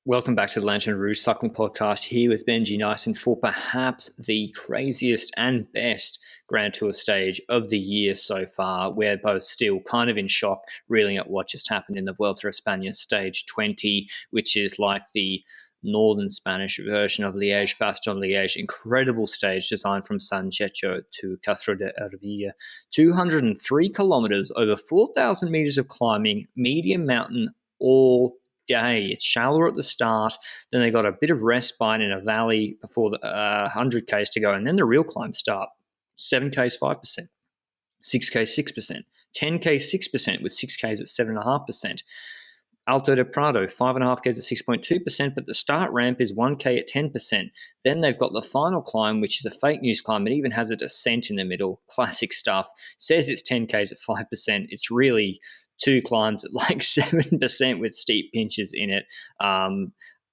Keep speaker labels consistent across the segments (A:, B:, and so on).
A: Welcome back to the Lanterne Rouge Cycling Podcast, here with Benji Naesen for perhaps the craziest and best Grand Tour stage of the year so far. We're both still kind of in shock, reeling at what just happened in the Vuelta España stage 20, which is like the northern Spanish version of Liège-Bastogne-Liège. Incredible stage designed from San Checho to Castro de Ervilla. 203 kilometers, over 4,000 meters of climbing, medium mountain all day. It's shallower at the start, then they got a bit of respite in a valley before the 100 k's to go, and then the real climb start. 7 k's 5%, 6 k's 6%, 10 k's 6% with 6 k's at 7.5%. Alto de Prado, 5.5 k's at 6.2%, but the start ramp is 1k at 10%. Then they've got the final climb, which is a fake news climb. It even has a descent in the middle. Classic stuff. Says it's 10 k's at 5%. It's really two climbs at like 7% with steep pinches in it.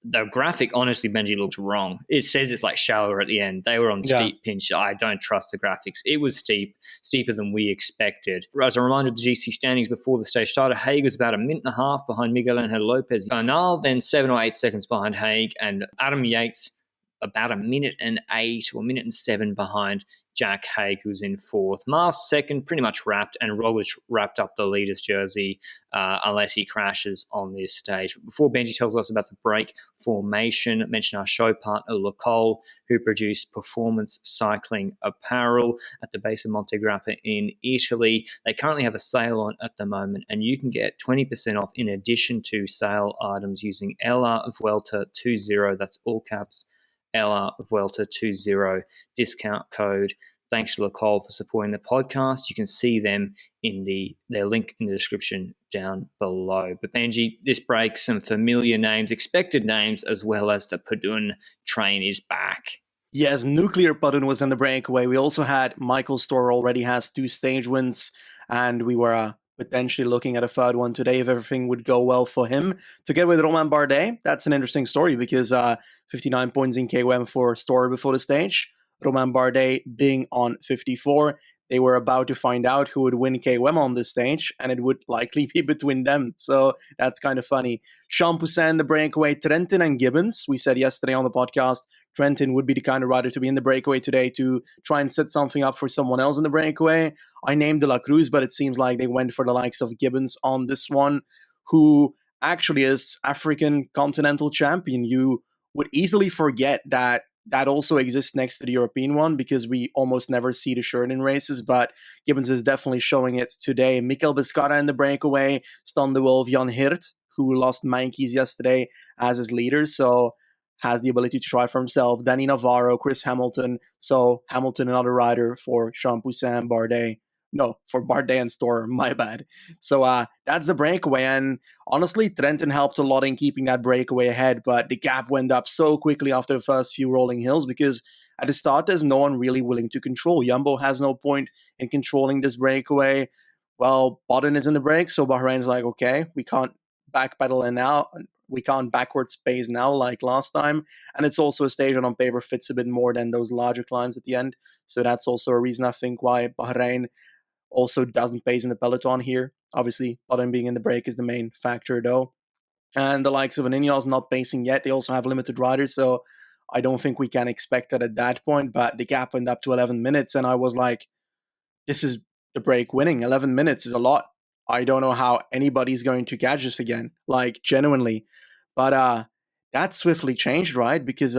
A: The graphic, honestly, Benji, looked wrong. It says it's like shallower at the end. They were on steep pinch. I don't trust the graphics. It was steep, steeper than we expected. As a reminder, the GC standings before the stage started, Haig was about a minute and a half behind Miguel Angel Lopez Bernal, then 7 or 8 seconds behind Haig, and Adam Yates about a minute and 8 or a minute and 7 behind Jack Haig, who's in fourth. Mars second, pretty much wrapped, and Roglic wrapped up the leader's jersey unless he crashes on this stage. But before Benji tells us about the break formation, mention our show partner, Lacole, who produce performance cycling apparel at the base of Monte Grappa in Italy. They currently have a sale on at the moment, and you can get 20% off in addition to sale items using LR Vuelta 20. That's all caps. LR Vuelta 20 discount code. Thanks to Lacole for supporting the podcast. You can see them in their link in the description down below. But Benji, this break, some familiar names, expected names, as well as the Padun train is back.
B: Yes, Nuclear Padun was in the breakaway. We also had Michael Storer already has 2 stage wins, and we were potentially looking at a third one today if everything would go well for him. Together with Romain Bardet, that's an interesting story because 59 points in KOM for Storer before the stage. Romain Bardet being on 54. They were about to find out who would win KOM on this stage, and it would likely be between them. So that's kind of funny. Champoussin, the breakaway, Trentin and Gibbons. We said yesterday on the podcast, Trentin would be the kind of rider to be in the breakaway today to try and set something up for someone else in the breakaway. I named De La Cruz, but it seems like they went for the likes of Gibbons on this one, who actually is African continental champion. You would easily forget that also exists next to the European one because we almost never see the shirt in races, but Gibbons is definitely showing it today. Mikel Biscara in the breakaway, Stan de Wolf, Jan Hirt, who lost Mankies yesterday as his leader, so has the ability to try for himself. Danny Navarro, Chris Hamilton, so Hamilton another rider for Champoussin, Bardet. No, for Bardet and Storer, my bad. So that's the breakaway, and honestly, Trentin helped a lot in keeping that breakaway ahead, but the gap went up so quickly after the first few rolling hills because at the start, there's no one really willing to control. Jumbo has no point in controlling this breakaway. Well, Bodden is in the break, so Bahrain's like, okay, we can't backpedal in now. We can't backwards pace now like last time. And it's also a stage that on paper fits a bit more than those larger climbs at the end. So that's also a reason I think why Bahrain also doesn't pace in the peloton here. Obviously, Bodden being in the break is the main factor though. And the likes of Ineos not pacing yet. They also have limited riders, so I don't think we can expect that at that point. But the gap went up to 11 minutes, and I was like, this is the break winning. 11 minutes is a lot. I don't know how anybody's going to catch this again, like genuinely. But that swiftly changed, right? Because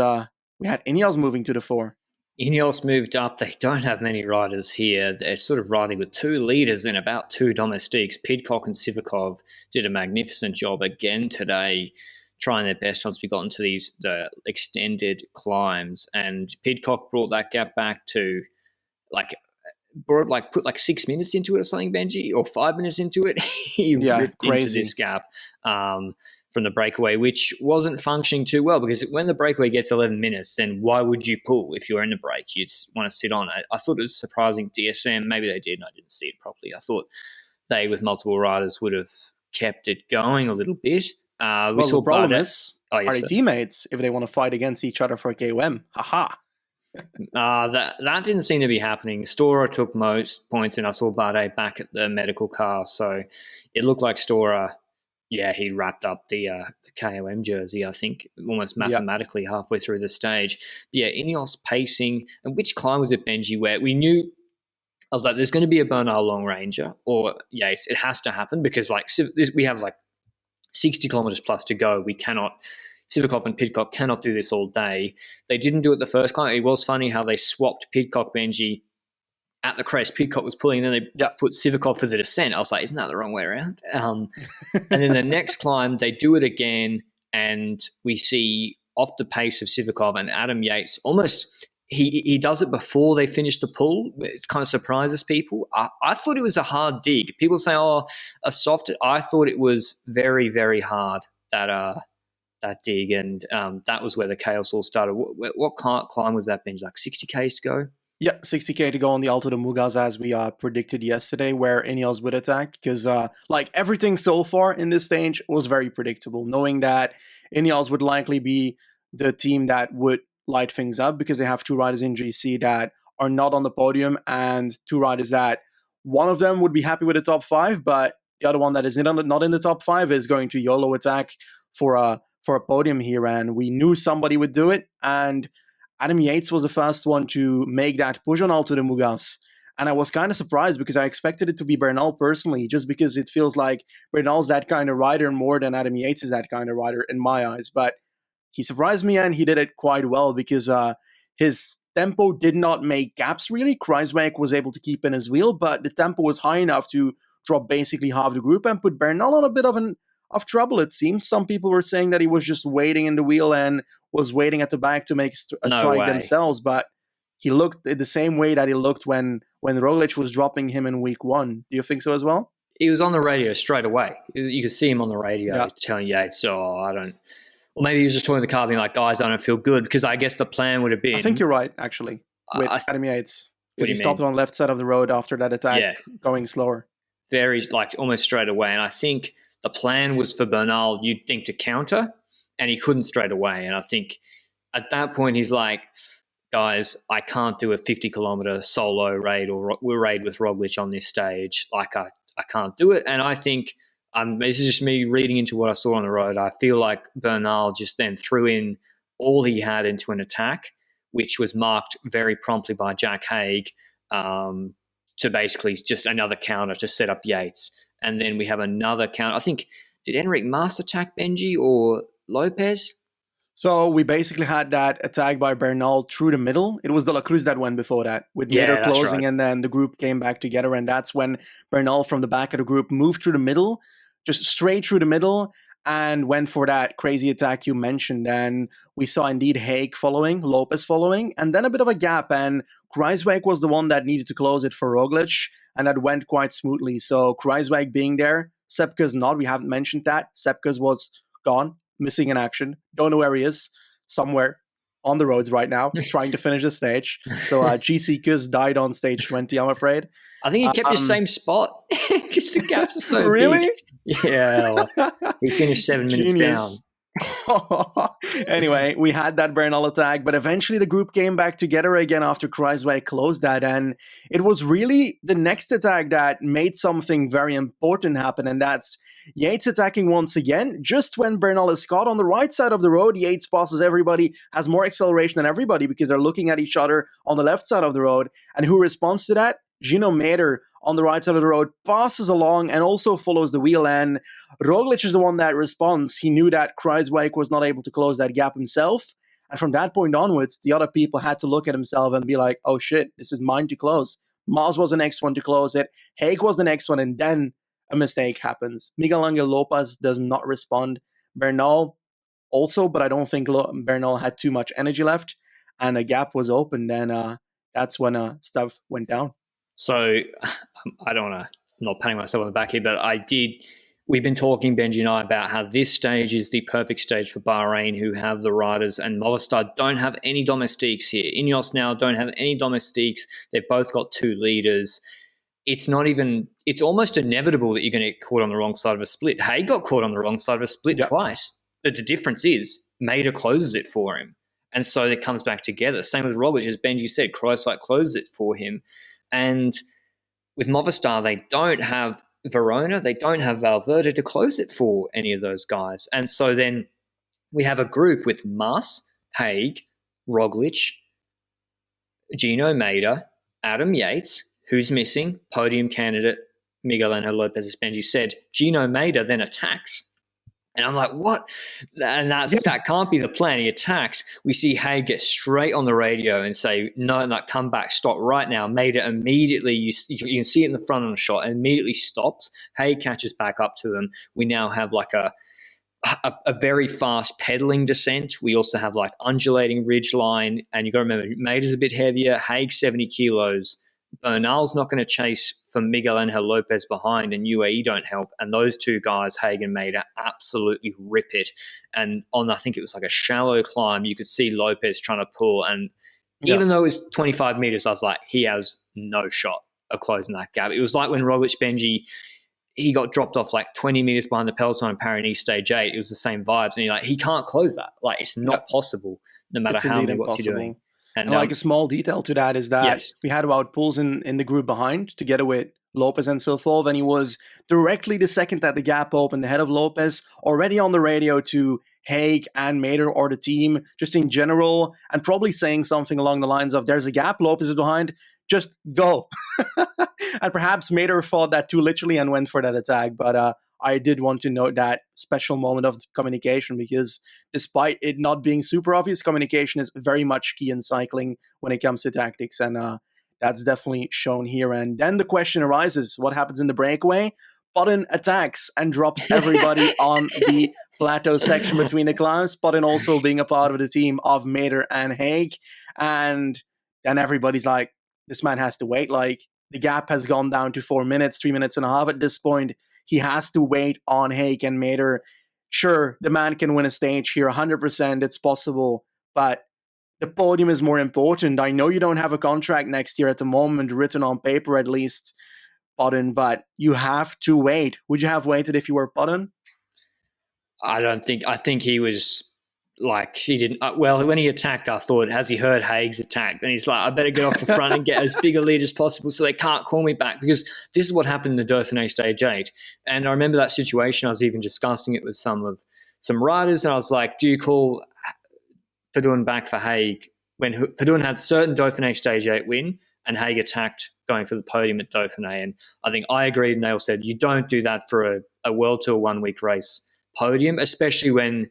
B: we had Ineos moving to the fore.
A: Ineos moved up. They don't have many riders here. They're sort of riding with 2 leaders and about 2 domestiques. Pidcock and Sivakov did a magnificent job again today, trying their best once we got into the extended climbs. And Pidcock brought that gap back to put 6 minutes into it or something, Benji, or 5 minutes into it. He ripped
B: crazy
A: into this gap from the breakaway, which wasn't functioning too well because when the breakaway gets 11 minutes, then why would you pull if you're in the break? You'd want to sit on it. I thought it was surprising DSM. Maybe they did and I didn't see it properly. I thought they, with multiple riders, would have kept it going a little bit.
B: The problem is, are they teammates if they want to fight against each other for KOM? Haha.
A: That didn't seem to be happening. Storer took most points, and I saw Bardet back at the medical car, so it looked like Storer, Yeah, he wrapped up the KOM jersey, I think, almost
B: Yeah.
A: mathematically halfway through the stage. But yeah, Ineos pacing. And which climb was it, Benji, where we knew, I was like, there's going to be a Bernal Long Ranger or Yates. It has to happen because we have 60 kilometers plus to go. We cannot, Sivakov and Pidcock cannot do this all day. They didn't do it the first climb. It was funny how they swapped Pidcock, Benji, at the crest. Pidcock was pulling, and then they put Sivakov for the descent. I was like, isn't that the wrong way around? And then the next climb, they do it again, and we see off the pace of Sivakov and Adam Yates almost. He does it before they finish the pull. It kind of surprises people. I thought it was a hard dig. People say, "Oh, a soft." I thought it was very, very hard, that dig, and that was where the chaos all started. What climb was that, Benji? Like 60 k's to go.
B: Yeah, 60k to go on the Alto de Mugas as we predicted yesterday, where Ineos would attack, because everything so far in this stage was very predictable, knowing that Ineos would likely be the team that would light things up because they have two riders in GC that are not on the podium and two riders that one of them would be happy with the top 5, but the other one that is not in the top 5 is going to YOLO attack for a podium here, and we knew somebody would do it, and Adam Yates was the first one to make that push on Alto de Mugas. And I was kind of surprised because I expected it to be Bernal personally, just because it feels like Bernal's that kind of rider more than Adam Yates is that kind of rider in my eyes. But he surprised me, and he did it quite well because his tempo did not make gaps really. Kruijswijk was able to keep in his wheel, but the tempo was high enough to drop basically half the group and put Bernal on a bit of trouble, it seems. Some people were saying that he was just waiting in the wheel and was waiting at the back to make a strike themselves, but he looked the same way that he looked when Roglic was dropping him in week 1. Do you think so as well?
A: He was on the radio straight away. You could see him on the radio telling Yates, I don't... Or maybe he was just talking to the car being like, guys, I don't feel good, because I guess the plan would have been...
B: I think you're right, actually, with Adam Yates. Because he stopped on the left side of the road after that attack, going slower.
A: Very, almost straight away. And I think the plan was for Bernal, you'd think, to counter, and he couldn't straight away. And I think at that point he's like, guys, I can't do a 50-kilometer solo raid or raid with Roglic on this stage. I can't do it. And I think, this is just me reading into what I saw on the road, I feel like Bernal just then threw in all he had into an attack, which was marked very promptly by Jack Haig to basically just another counter to set up Yates. And then we have another counter. I think, did Enric Mas attack Benji or Lopez?
B: So we basically had that attack by Bernal through the middle. It was De La Cruz that went before that, with Nader closing, right. And then the group came back together, and that's when Bernal from the back of the group moved through the middle, just straight through the middle, and went for that crazy attack you mentioned. And we saw indeed Haig following, Lopez following, and then a bit of a gap, and Kruijswijk was the one that needed to close it for Roglic, and that went quite smoothly. So Kruijswijk being there, Sepka's not, we haven't mentioned that. Sepka's was gone, missing in action. Don't know where he is. Somewhere on the roads right now, trying to finish the stage. So GC Kuz died on stage 20, I'm afraid.
A: I think he kept his same spot because the gaps are so
B: really?
A: Big. Yeah, he finished 7 minutes down.
B: Anyway, we had that Bernal attack, but eventually the group came back together again after Kruijswijk closed that, and it was really the next attack that made something very important happen, and that's Yates attacking once again. Just when Bernal is caught on the right side of the road, Yates passes everybody, has more acceleration than everybody because they're looking at each other on the left side of the road, and who responds to that? Gino Mäder on the right side of the road passes along and also follows the wheel, and Roglic is the one that responds. He knew that Kruijswijk was not able to close that gap himself, and from that point onwards, the other people had to look at himself and be like, oh shit, this is mine to close. Mas was the next one to close it, Haig was the next one, and then a mistake happens. Miguel Angel Lopez does not respond. Bernal also, but I don't think Bernal had too much energy left, and a gap was opened, and that's when stuff went down.
A: So I don't want to, I'm not patting myself on the back here, but we've been talking, Benji and I, about how this stage is the perfect stage for Bahrain, who have the riders, and Movistar don't have any domestiques here. Ineos now don't have any domestiques. They've both got 2 leaders. It's almost inevitable that you're going to get caught on the wrong side of a split. Haig got caught on the wrong side of a split twice. But the difference is Mäder closes it for him. And so it comes back together. Same with Roglic, as Benji said, Kruijswijk closes it for him. And with Movistar, they don't have Verona, they don't have Valverde to close it for any of those guys. And so then we have a group with Mas, Haig, Roglic, Gino Mader, Adam Yates, who's missing, podium candidate Miguel Angel Lopez, as Benji said. Gino Mader then attacks. And I'm like, what? And that can't be the plan. He attacks. We see Haig get straight on the radio and say, no, come back, stop right now. Mader immediately, you can see it in the front on the shot, and immediately stops. Haig catches back up to him. We now have like a very fast pedaling descent. We also have like undulating ridge line. And you got to remember, Mader's a bit heavier. Haig 70 kilos. Bernal's not going to chase for Miguel Angel Lopez behind, and UAE don't help. And those two guys, Haig and Mader, absolutely rip it. And on, I think it was like a shallow climb, you could see Lopez trying to pull. And even though it was 25 meters, I was like, he has no shot of closing that gap. It was like when Roglic Benji, he got dropped off like 20 meters behind the peloton in Paris stage 8. It was the same vibes. And you're like, he can't close that. Like, it's not possible, no matter how many, what's he doing.
B: And like a small detail to that is that we had about pulls in the group behind together with Lopez and Silfov, and he was directly the second that the gap opened ahead of Lopez, already on the radio to Haig and Mader or the team, just in general, and probably saying something along the lines of, there's a gap, Lopez is behind, just go. And perhaps Mader thought that too literally and went for that attack, but I did want to note that special moment of communication, because despite it not being super obvious, communication is very much key in cycling when it comes to tactics, and that's definitely shown here. And then the question arises, what happens in the breakaway? Podden attacks and drops everybody on the plateau section between the clouds. Podden also being a part of the team of Mader and Haig. And then everybody's like, this man has to wait. Like, the gap has gone down to 4 minutes, 3 minutes and a half at this point. He has to wait on Haig and Mader. Sure, the man can win a stage here, 100%, it's possible, but the podium is more important. I know you don't have a contract next year at the moment, written on paper at least, Podden, but you have to wait. Would you have waited if you were Podden?
A: I think he was like, he didn't. Well, when he attacked, I thought, has he heard Haig's attack? And he's like, I better get off the front and get as big a lead as possible so they can't call me back, because this is what happened in the Dauphiné Stage 8. And I remember that situation. I was even discussing it with some riders, and I was like, do you call Padun back for Haig when Padun had certain Dauphiné Stage 8 win and Haig attacked going for the podium at Dauphiné? And I think I agreed, and they all said, you don't do that for a World Tour 1 week race podium, especially when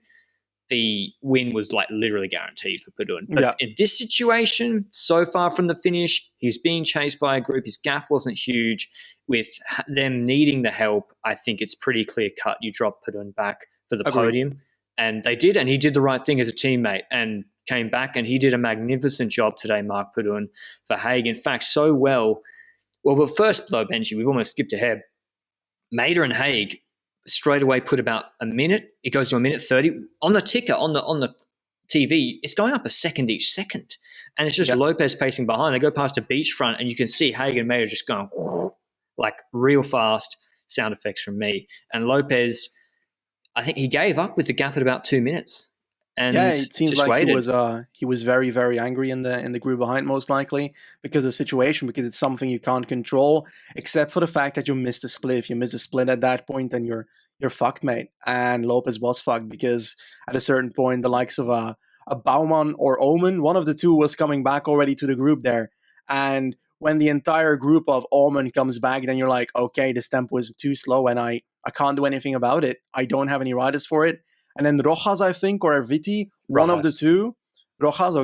A: the win was like literally guaranteed for Padun. But in this situation, so far from the finish, he's being chased by a group. His gap wasn't huge. With them needing the help, I think it's pretty clear cut. You drop Padun back for the podium. And they did, and he did the right thing as a teammate and came back, and he did a magnificent job today, Mark Padun, for Haig. In fact, so well. Well, first, though, Benji, we've almost skipped ahead. Mader and Haig straight away put about a minute. It goes to a minute 30. On the ticker, on the TV, it's going up a second each second. And it's just Lopez pacing behind. They go past a beachfront, and you can see Haig and Mader just going like real fast. Sound effects from me. And Lopez, I think he gave up with the gap at about 2 minutes. And
B: it seems like
A: waited.
B: he was very, very angry in the group behind, most likely, because of the situation, because it's something you can't control, except for the fact that you missed a split. If you miss a split at that point, then you're fucked, mate. And Lopez was fucked, because at a certain point, the likes of a Baumann or Omen, one of the two was coming back already to the group there. And when the entire group of Omen comes back, then you're like, okay, this tempo is too slow, and I can't do anything about it. I don't have any riders for it. And then Rojas, I think, or Erviti, one of the two, Rojas,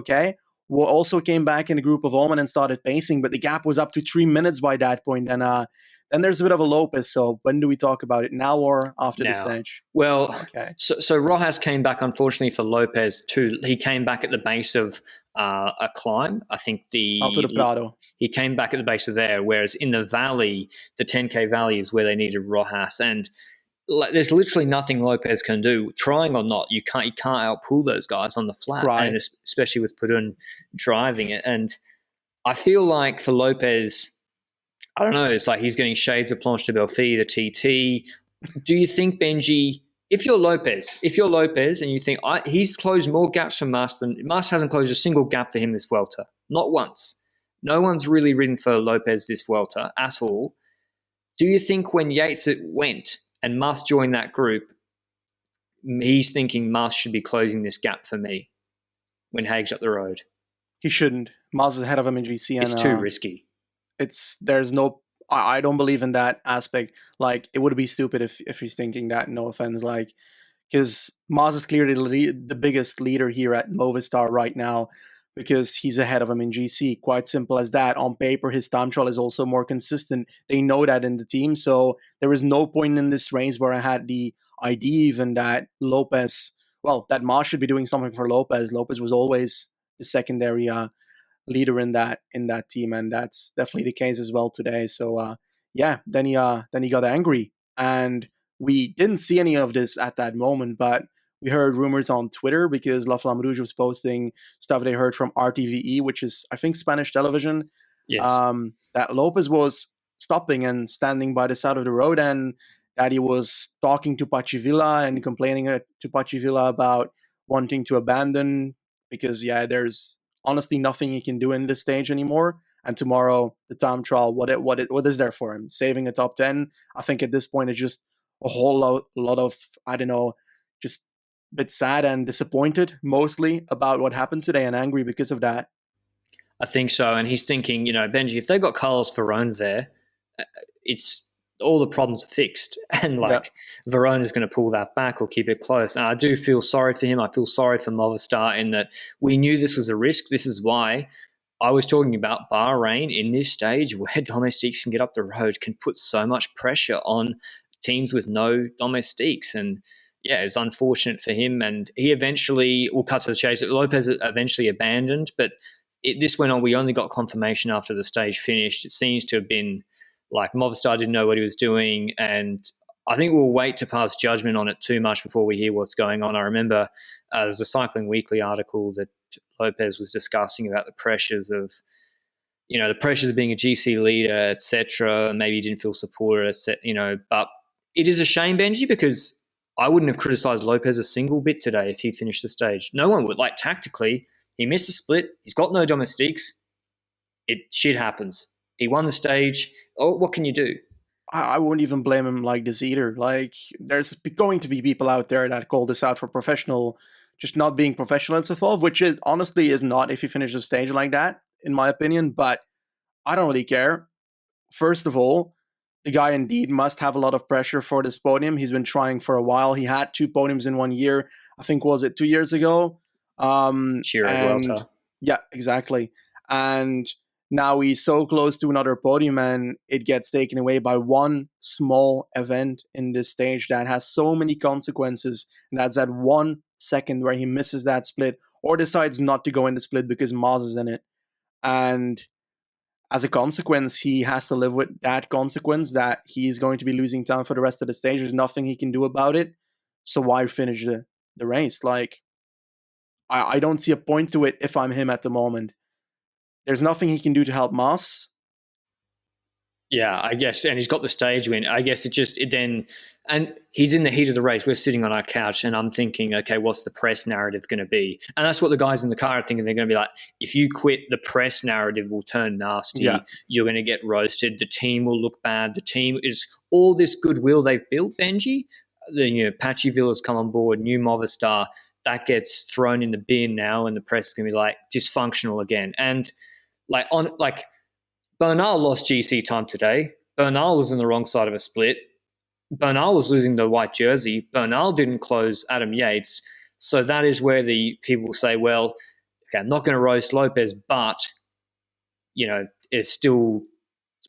B: also came back in the group of Oman and started pacing, but the gap was up to 3 minutes by that point. And then there's a bit of a Lopez. So when do we talk about it, now or after the stage?
A: Well, so Rojas came back, unfortunately for Lopez, too. He came back at the base of a climb. I think
B: Alto de Prado.
A: He came back at the base of there, whereas in the valley, the 10K valley is where they needed Rojas. And there's literally nothing Lopez can do, trying or not. You can't outpull those guys on the flat, and especially with Padun driving it. And I feel like for Lopez, I don't know, it's like he's getting shades of Planche de Belfi, the TT. Do you think, Benji, if you're Lopez and you think he's closed more gaps for Mas than Mas hasn't closed a single gap for him this Vuelta, not once. No one's really ridden for Lopez this Vuelta at all. Do you think when Yates went and Mas joined that group, he's thinking Mas should be closing this gap for me when Haig's up the road?
B: He shouldn't. Maz is ahead of him in GC, and
A: It's too risky.
B: there's no. I don't believe in that aspect. Like, it would be stupid if he's thinking that. No offense, like, because Maz is clearly the biggest leader here at Movistar right now, because he's ahead of him in GC. Quite simple as that. On paper, his time trial is also more consistent. They know that in the team, so there is no point in this race where I had the idea even that Lopez, well, that Maz should be doing something for Lopez. Lopez was always the secondary leader in that team, and that's definitely the case as well today. So yeah, then he got angry, and we didn't see any of this at that moment, but we heard rumors on Twitter because La Flamme Rouge was posting stuff they heard from RTVE, which is, I think, Spanish television.
A: Yes.
B: That Lopez was stopping and standing by the side of the road, and that he was talking to Pachivilla and complaining to Pachivilla about wanting to abandon because, yeah, there's honestly nothing he can do in this stage anymore. And tomorrow, the time trial, what is there for him? Saving a top 10? I think at this point it's just a whole lot of, I don't know, just a bit sad and disappointed mostly about what happened today and angry because of that.
A: I think so. And he's thinking, Benji, if they got Carlos Verone there, it's all the problems are fixed. And Verona's going to pull that back or keep it close. And I do feel sorry for him. I feel sorry for Movistar in that we knew this was a risk. This is why I was talking about Bahrain in this stage where domestiques can get up the road, can put so much pressure on teams with no domestiques. And yeah, it's unfortunate for him. And he eventually, we'll cut to the chase, Lopez eventually abandoned, but this went on. We only got confirmation after the stage finished. It seems to have been like Movistar didn't know what he was doing. And I think we'll wait to pass judgment on it too much before we hear what's going on. I remember there's a Cycling Weekly article that Lopez was discussing about the pressures of, the pressures of being a GC leader, etc. Maybe he didn't feel supported, but it is a shame, Benji, because I wouldn't have criticized Lopez a single bit today if he'd finished the stage. No one would. Like, tactically, he missed a split. He's got no domestiques. Shit happens. He won the stage. Oh, what can you do?
B: I wouldn't even blame him like this either. Like, there's going to be people out there that call this out for just not being professional and so forth, which is honestly is not if you finish the stage like that, in my opinion. But I don't really care. First of all, the guy indeed must have a lot of pressure for this podium. He's been trying for a while. He had 2 podiums in 1 year. I think, was it 2 years ago?
A: Vuelta.
B: Yeah, exactly. And now he's so close to another podium, and it gets taken away by one small event in this stage that has so many consequences. And that's that 1 second where he misses that split or decides not to go in the split because Maz is in it. And as a consequence, he has to live with that consequence that he's going to be losing time for the rest of the stage. There's nothing he can do about it. So why finish the race? Like, I don't see a point to it if I'm him at the moment. There's nothing he can do to help Mas.
A: Yeah, I guess, and he's got the stage win. I guess and he's in the heat of the race. We're sitting on our couch, and I'm thinking, okay, what's the press narrative going to be? And that's what the guys in the car are thinking. They're going to be like, if you quit, the press narrative will turn nasty. Yeah. You're going to get roasted. The team will look bad. The team is all this goodwill they've built, Benji. Pachivilla's come on board, new Movistar. That gets thrown in the bin now, and the press is going to be like dysfunctional again. And Bernal lost GC time today. Bernal was on the wrong side of a split. Bernal was losing the white jersey. Bernal didn't close Adam Yates. So that is where the people say, well, okay, I'm not going to roast Lopez, but, it's still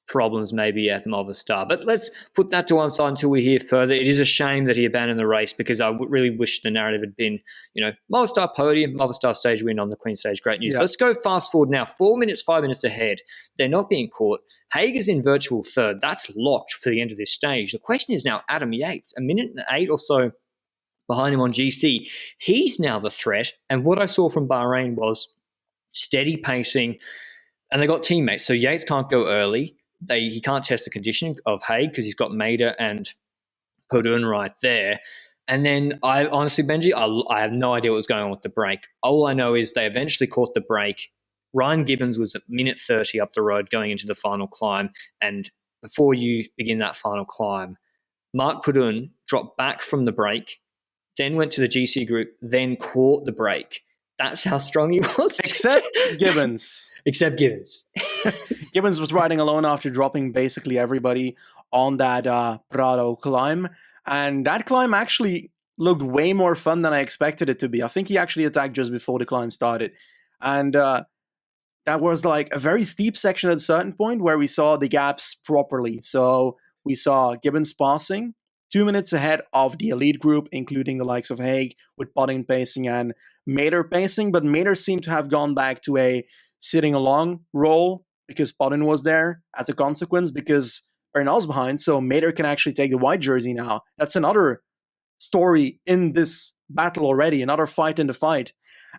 A: problems maybe at Movistar. But let's put that to one side until we hear further. It is a shame that he abandoned the race because I really wish the narrative had been, Movistar podium, Movistar stage win on the Queen stage. Great news. Yeah. Let's go fast forward now. 4 minutes, 5 minutes ahead. They're not being caught. Haig is in virtual third. That's locked for the end of this stage. The question is now Adam Yates, 1 minute and 8 or so behind him on GC. He's now the threat. And what I saw from Bahrain was steady pacing, and they got teammates. So Yates can't go early. He can't test the condition of Haig because he's got Maida and Podun right there. And then I honestly, Benji, I have no idea what was going on with the break. All I know is they eventually caught the break. Ryan Gibbons was at minute 30 up the road going into the final climb, and before you begin that final climb, Mark Pudun dropped back from the break, then went to the GC group, then caught the break. That's how strong he was.
B: Except Gibbons.
A: Except Gibbons.
B: Gibbons was riding alone after dropping basically everybody on that Prado climb. And that climb actually looked way more fun than I expected it to be. I think he actually attacked just before the climb started. And that was like a very steep section at a certain point where we saw the gaps properly. So we saw Gibbons passing 2 minutes ahead of the elite group, including the likes of Haig with Pudding pacing and Mater pacing. But Mater seemed to have gone back to a sitting along role because Pudding was there as a consequence, because Bernal's behind. So Mater can actually take the white jersey now. That's another story in this battle already, another fight in the fight.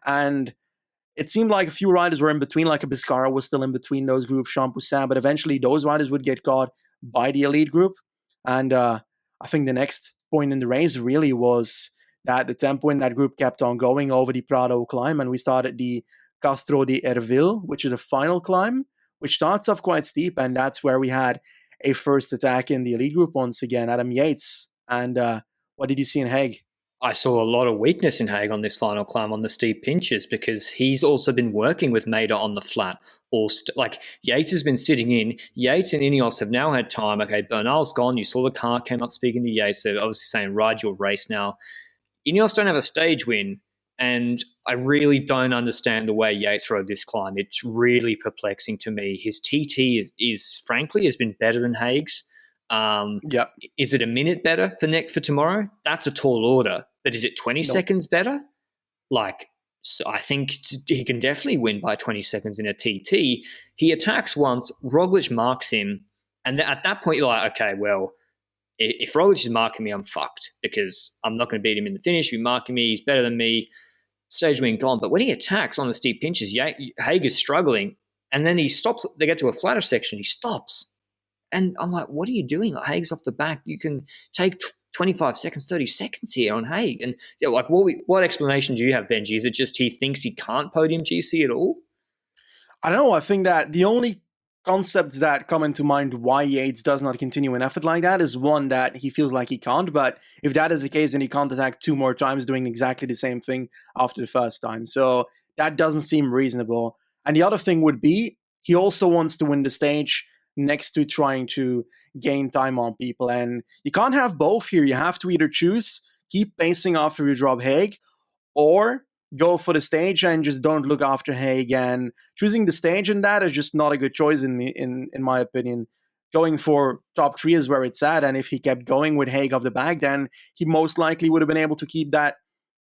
B: And it seemed like a few riders were in between, like a Biscara was still in between those groups, Jean Poussin, but eventually those riders would get caught by the elite group. And I think the next point in the race really was that the tempo in that group kept on going over the Prado climb, and we started the Castro de Ervil, which is the final climb, which starts off quite steep, and that's where we had a first attack in the elite group once again, Adam Yates. And what did you see in Haig?
A: I saw a lot of weakness in Haig on this final climb on the steep pinches, because he's also been working with Mater on the flat. Like Yates has been sitting in. Yates and Ineos have now had time. Okay, Bernal's gone. You saw the car came up speaking to Yates. They're obviously saying, ride your race now. Ineos don't have a stage win, and I really don't understand the way Yates rode this climb. It's really perplexing to me. His TT is frankly has been better than Haig's.
B: Yep.
A: Is it a minute better for tomorrow? That's a tall order. But is it 20 seconds better? Like, so I think he can definitely win by 20 seconds in a TT. He attacks once, Roglic marks him, and at that point you're like, okay, well, if Roglic is marking me, I'm fucked, because I'm not going to beat him in the finish. He's marking me, he's better than me, stage win gone. But when he attacks on the steep pinches, Haig is struggling, and then he stops. They get to a flatter section, he stops. And I'm like, what are you doing? Like, Haig's off the back. You can take 25 seconds, 30 seconds here on Haig. And like, what explanation do you have, Benji? Is it just he thinks he can't podium GC at all?
B: I don't know. I think that the only concepts that come into mind why Yates does not continue an effort like that is one, that he feels like he can't. But if that is the case, then he can't attack 2 more times doing exactly the same thing after the first time. So that doesn't seem reasonable. And the other thing would be, he also wants to win the stage next to trying to gain time on people. And you can't have both here. You have to either choose, keep pacing after you drop Haig, or go for the stage and just don't look after Haig. And choosing the stage in that is just not a good choice in my opinion. Going for top 3 is where it's at. And if he kept going with Haig off the back, then he most likely would have been able to keep that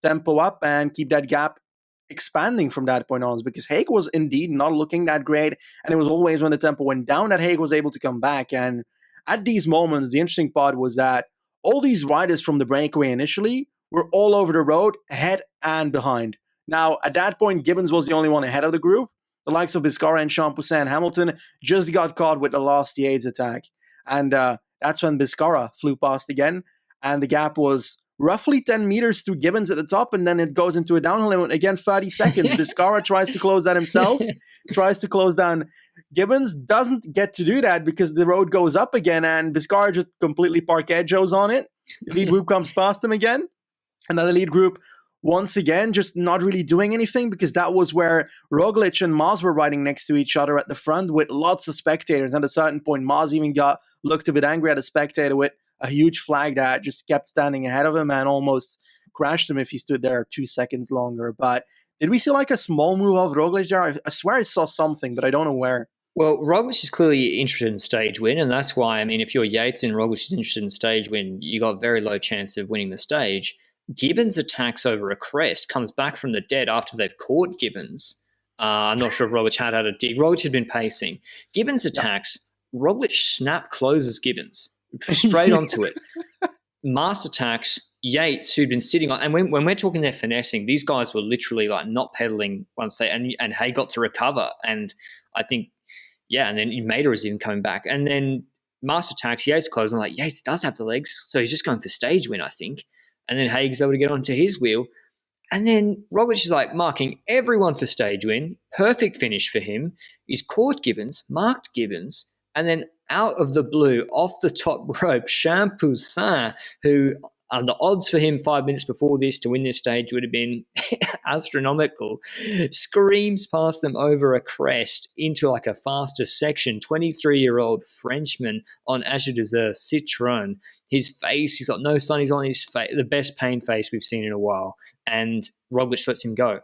B: tempo up and keep that gap expanding from that point on, because Haig was indeed not looking that great, and it was always when the tempo went down that Haig was able to come back. And at these moments, the interesting part was that all these riders from the breakaway initially were all over the road, ahead and behind. Now, at that point, Gibbons was the only one ahead of the group. The likes of Biscara and Jean Poussin and Hamilton just got caught with the last Yates attack. And that's when Biscara flew past again, and the gap was roughly 10 meters to Gibbons at the top, and then it goes into a downhill, and again 30 seconds. Biscara tries to close that himself, tries to close down Gibbons, doesn't get to do that because the road goes up again, and Biscara just completely parquet-joes on it. The lead group comes past him again, and then the lead group once again just not really doing anything, because that was where Roglic and Maz were riding next to each other at the front with lots of spectators. And at a certain point, Maz even looked a bit angry at a spectator with a huge flag that just kept standing ahead of him and almost crashed him if he stood there 2 seconds longer. But did we see like a small move of Roglic there? I swear I saw something, but I don't know where.
A: Well, Roglic is clearly interested in stage win, and that's why, I mean, if you're Yates and Roglic is interested in stage win, you got very low chance of winning the stage. Gibbons attacks over a crest, comes back from the dead after they've caught Gibbons. I'm not sure if Roglic had a dig. Roglic had been pacing. Gibbons attacks. Roglic snap closes Gibbons straight onto it. Mast attacks Yates, who'd been sitting on, and when we're talking they're finessing, these guys were literally like not pedaling once they, and Hay got to recover. And I think, and then Mater is even coming back. And then Mast attacks, Yates closes. I'm like, Yates does have the legs, so he's just going for stage win, I think. And then Haig's able to get onto his wheel. And then Roglic is like marking everyone for stage win. Perfect finish for him. He's caught Gibbons, marked Gibbons, and then out of the blue, off the top rope, Champoussin, who the odds for him 5 minutes before this to win this stage would have been astronomical, screams past them over a crest into like a faster section. 23-year-old Frenchman on Azure Desert Citroën. His face, he's got no sunnies on his face, the best pain face we've seen in a while. And Roglic lets him go.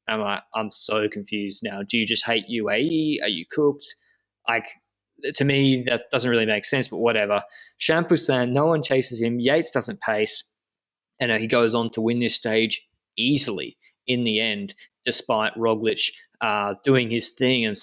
A: I'm like, I'm so confused now. Do you just hate UAE? Are you cooked? Like, to me, that doesn't really make sense, but whatever. Champoussin, no one chases him. Yates doesn't pace. And he goes on to win this stage easily in the end, despite Roglic doing his thing and,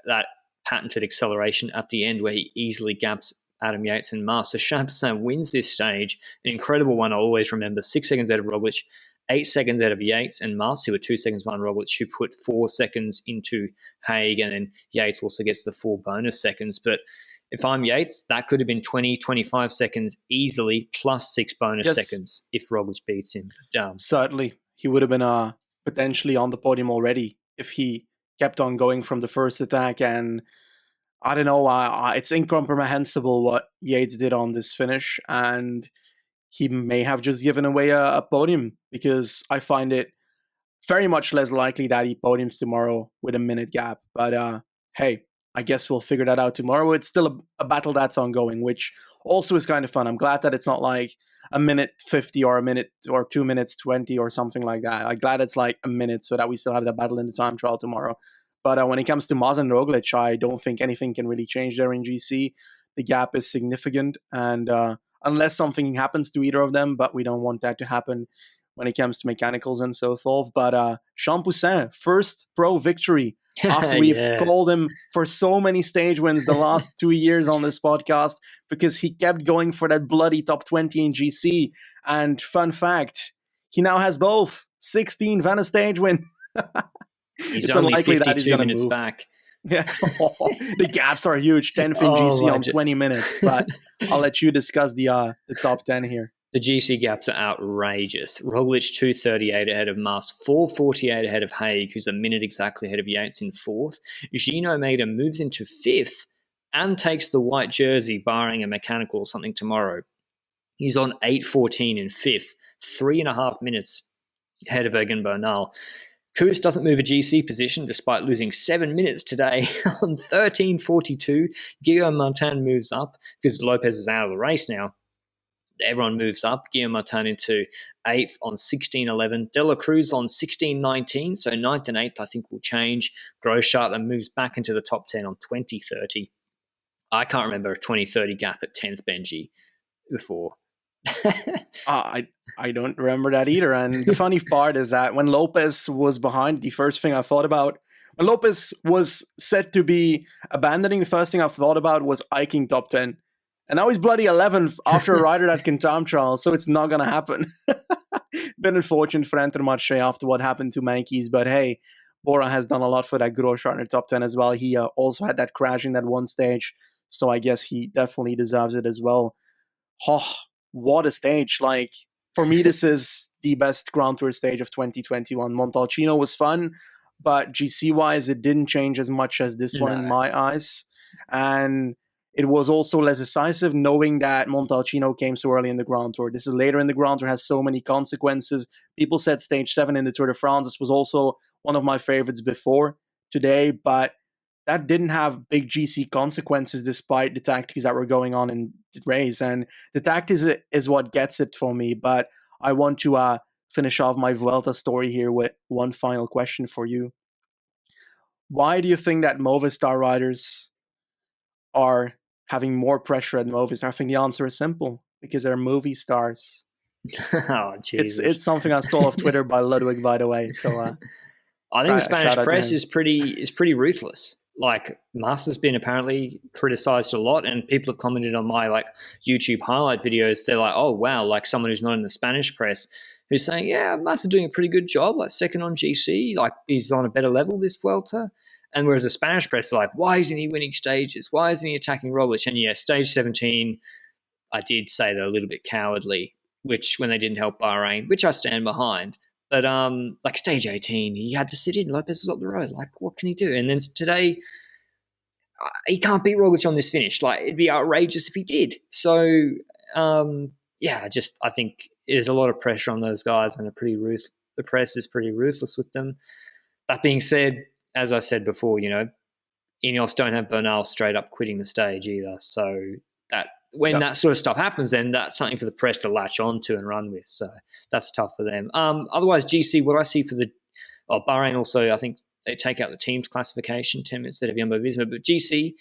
A: that patented acceleration at the end where he easily gaps Adam Yates and Mas. So Champoussin wins this stage, an incredible one. I'll always remember. 6 seconds out of Roglic, 8 seconds out of Yates and Mas, who were 2 seconds behind Roglic, who put 4 seconds into Haig, and then Yates also gets the 4 bonus seconds. But if I'm Yates, that could have been 20, 25 seconds easily, plus 6 bonus seconds if Roglic beats him.
B: Certainly. He would have been potentially on the podium already if he kept on going from the first attack. And I don't know, it's incomprehensible what Yates did on this finish. And he may have just given away a podium, because I find it very much less likely that he podiums tomorrow with a minute gap. But hey, I guess we'll figure that out tomorrow. It's still a battle that's ongoing, which also is kind of fun. I'm glad that it's not like a minute 50 or a minute or 2 minutes 20 or something like that. I'm glad it's like a minute so that we still have that battle in the time trial tomorrow. But when it comes to Mas and Roglic, I don't think anything can really change there in GC. The gap is significant, and unless something happens to either of them, but we don't want that to happen when it comes to mechanicals and so forth. But Champoussin, first pro victory after we've called him for so many stage wins the last 2 years on this podcast, because he kept going for that bloody top 20 in GC. And fun fact, he now has both 16 Venice stage win.
A: He's only 52 minutes back.
B: Yeah, the gaps are huge. 10th in GC on 20 minutes. But I'll let you discuss the top 10 here.
A: The GC gaps are outrageous. Roglic 2:38 ahead of Mas, 4:48 ahead of Haig, who's a minute exactly ahead of Yates in 4th. Gino Maida moves into 5th and takes the white jersey, barring a mechanical or something tomorrow. He's on 8:14 in 5th, 3.5 minutes ahead of Egan Bernal. Koos doesn't move a GC position despite losing 7 minutes today on 13:42. Guillaume Martin moves up because Lopez is out of the race now. Everyone moves up. Guillaume Martin into 8th on 16:11. De La Cruz on 16:19. So 9th and 8th, I think, will change. Groschardt then moves back into the top 10 on 20:30. I can't remember a 20:30 gap at 10th, Benji, before.
B: I don't remember that either. And the funny part is that when Lopez was behind, the first thing I thought about, when Lopez was said to be abandoning, the first thing I thought about was hiking top 10. And now he's bloody 11th after a rider that can time trial, so it's not going to happen. Been unfortunate for Intermarché after what happened to Mankeys, but hey, Bora has done a lot for that Groschardt in the top 10 as well. He also had that crash in that one stage, so I guess he definitely deserves it as well. Oh, what a stage. Like, for me, this is the best Grand Tour stage of 2021. Montalcino was fun, but GC-wise, it didn't change as much as this one in my eyes. And it was also less decisive, knowing that Montalcino came so early in the Grand Tour. This is later in the Grand Tour, has so many consequences. People said stage 7 in the Tour de France. This was also one of my favorites before today, but that didn't have big GC consequences despite the tactics that were going on in the race. And the tactics is what gets it for me. But I want to finish off my Vuelta story here with one final question for you. Why do you think that Movistar riders are having more pressure at Movistar? I think the answer is simple: because they're movie stars.
A: Oh, Jesus.
B: It's something I stole off Twitter by Ludwig, by the way. So
A: I think the Spanish press is pretty ruthless. Like, Mas has been apparently criticized a lot, and people have commented on my YouTube highlight videos. They're like, oh wow, like someone who's not in the Spanish press who's saying, yeah, Mas is doing a pretty good job, like second on GC, like he's on a better level this Vuelta. And whereas the Spanish press is like, why isn't he winning stages? Why isn't he attacking Roglic? And yeah, stage 17, I did say they're a little bit cowardly, which when they didn't help Bahrain, which I stand behind. But like stage 18, he had to sit in. Lopez was up the road. Like, what can he do? And then today, he can't beat Roglic on this finish. Like, it'd be outrageous if he did. So, I think there's a lot of pressure on those guys, and the press is pretty ruthless with them. That being said, as I said before, Ineos don't have Bernal straight up quitting the stage either. So that when that sort of stuff happens, then that's something for the press to latch onto and run with. So that's tough for them. Otherwise, GC, what I see for Bahrain also, I think they take out the team's classification 10 minutes ahead of Jumbo-Visma. But GC,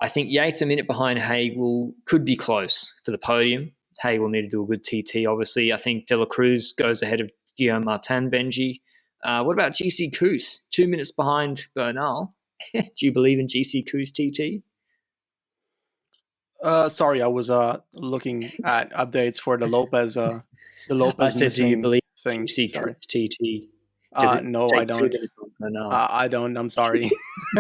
A: I think Yates a minute behind Haig could be close for the podium. Haig will need to do a good TT, obviously. I think De La Cruz goes ahead of Guillaume Martin, Benji. What about GC Kuss? 2 minutes behind Bernal. Do you believe in GC Kuss TT?
B: Sorry, I was looking at updates for the Lopez
A: I said, do you believe
B: thing.
A: GC Kuss TT?
B: No, I don't. I don't. I'm sorry.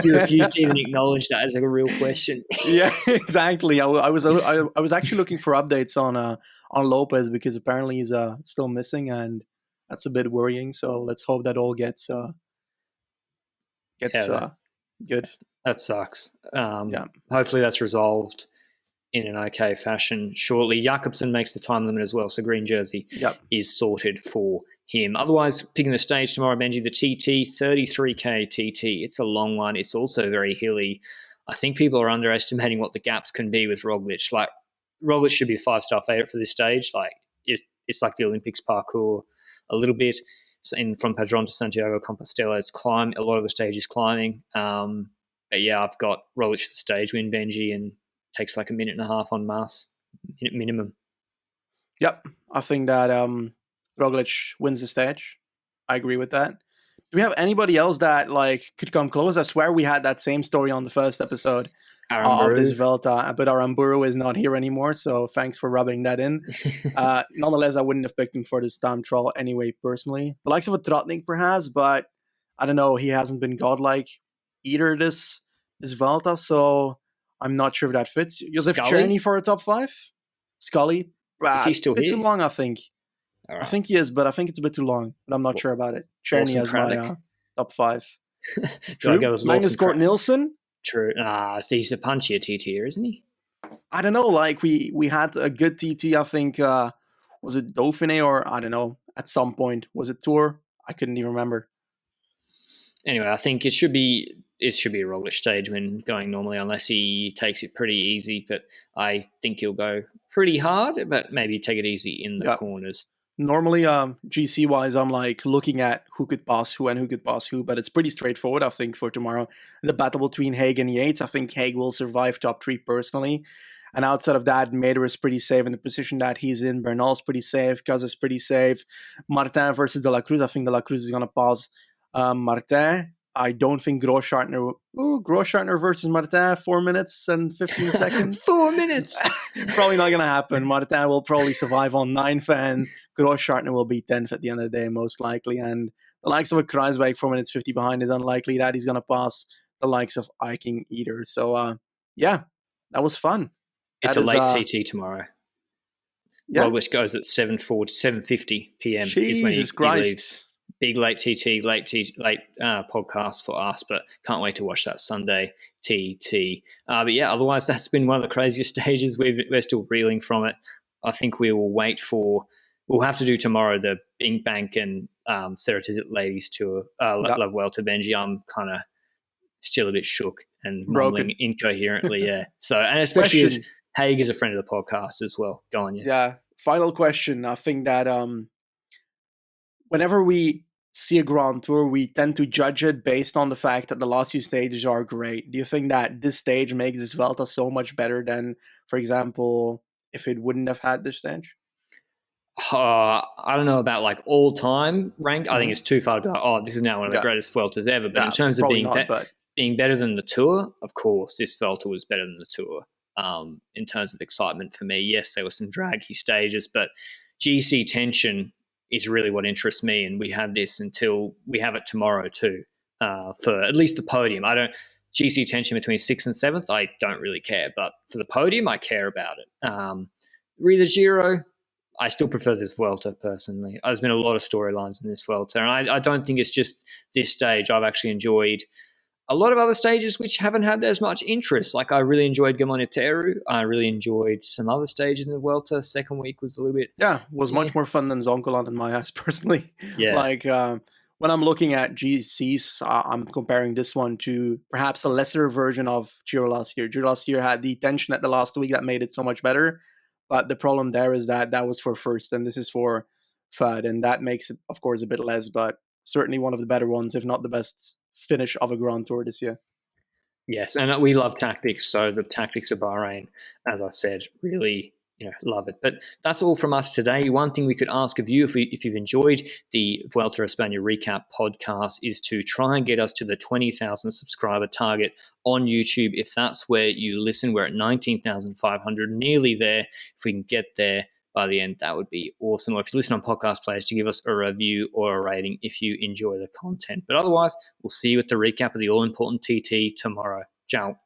A: You refuse to even acknowledge that as a real question.
B: Yeah, exactly. I was actually looking for updates on Lopez because apparently he's still missing, and that's a bit worrying. So let's hope that all gets good.
A: That sucks. Hopefully that's resolved in an okay fashion shortly. Jakobsen makes the time limit as well, so green jersey is sorted for him. Otherwise, picking the stage tomorrow, Benji, the TT, 33k TT. It's a long one. It's also very hilly. I think people are underestimating what the gaps can be with Roglic. Like, Roglic should be a 5-star favourite for this stage. Like, it's like the Olympics parkour a little bit. From Padron to Santiago Compostela, it's climb. A lot of the stage is climbing. But yeah, I've got Roglic for the stage win, Benji, and takes like a minute and a half on Mars, minimum.
B: Yep, I think that Roglic wins the stage. I agree with that. Do we have anybody else that could come close? I swear we had that same story on the first episode of this Vuelta, but Aramburu is not here anymore, so thanks for rubbing that in. Nonetheless, I wouldn't have picked him for this time trial anyway, personally. The likes of a Trotnik, perhaps, but I don't know, he hasn't been godlike either this Vuelta, so I'm not sure if that fits. Joseph Czerny for a top 5? Scully?
A: Is he still
B: a bit
A: here?
B: Too long, I think. Right. I think he is, but I think it's a bit too long. But I'm not sure about it. Czerny has my top 5. True. Magnus Cort Nielsen?
A: True. He's a punchier TT, isn't he?
B: I don't know. We had a good TT. I think was it Dauphiné or I don't know. At some point, was it Tour? I couldn't even remember.
A: Anyway, I think it should be a Roglic stage when going normally, unless he takes it pretty easy. But I think he'll go pretty hard, but maybe take it easy in the corners.
B: Normally, GC-wise, I'm looking at who could pass who and who could pass who, but it's pretty straightforward, I think, for tomorrow. The battle between Haig and Yates, I think Haig will survive top 3 personally. And outside of that, Mader is pretty safe in the position that he's in. Bernal's pretty safe. Kaz is pretty safe. Martin versus De La Cruz. I think De La Cruz is going to pass Martin. I don't think Grosschartner versus Martin, 4 minutes and 15 seconds.
A: 4 minutes.
B: Probably not going to happen. Martin will probably survive on 9th, and Grosschartner will be 10th at the end of the day, most likely. And the likes of a Kruijswijk 4 minutes 50 behind is unlikely that he's going to pass the likes of Eiking either. So, that was fun.
A: It's a late TT tomorrow. Yeah. Roglic goes at 7:50 p.m.
B: Jesus Christ.
A: He leaves. Big late podcast for us, but can't wait to watch that Sunday TT. But yeah, otherwise that's been one of the craziest stages. We're still reeling from it. I think we will we'll have to do tomorrow the Bing Bank and Sarah Tizet Ladies Tour, Love Vuelta, Benji. I'm kind of still a bit shook and mumbling incoherently, yeah. So, and especially as Haig is a friend of the podcast as well. Go on, yes.
B: Yeah, final question. I think that whenever we see a Grand Tour, we tend to judge it based on the fact that the last few stages are great. Do you think that this stage makes this Vuelta so much better than, for example, if it wouldn't have had this stage?
A: I don't know about all-time rank. I think it's too far to go, this is now one of the greatest Vueltas ever. But in terms of being better than the Tour, of course, this Vuelta was better than the Tour. In terms of excitement for me, yes, there were some draggy stages, but GC tension is really what interests me, and we have this until we have it tomorrow too, for at least the podium. GC tension between 6th and 7th, I don't really care, but for the podium, I care about it. Rio Giro, I still prefer this Vuelta personally. There's been a lot of storylines in this Vuelta, and I don't think it's just this stage. I've actually enjoyed a lot of other stages which haven't had as much interest. Like I really enjoyed Gamoniteru. I really enjoyed some other stages in the Vuelta. Second week was a little bit,
B: was much more fun than Zoncolan in my eyes personally.
A: yeah.
B: Like when I'm looking at GCs, I'm comparing this one to perhaps a lesser version of Giro last year. Giro last year had the tension at the last week that made it so much better, but the problem there is that that was for first, and this is for third, and that makes it, of course, a bit less, but certainly one of the better ones, if not the best finish of a Grand Tour this year.
A: Yes, and we love tactics. So the tactics of Bahrain, as I said, really, love it. But that's all from us today. One thing we could ask of you, if you've enjoyed the Vuelta a España recap podcast, is to try and get us to the 20,000 subscriber target on YouTube. If that's where you listen, we're at 19,500, nearly there. If we can get there by the end, that would be awesome. Or if you listen on podcast players, to give us a review or a rating if you enjoy the content. But otherwise, we'll see you at the recap of the all-important TT tomorrow. Ciao.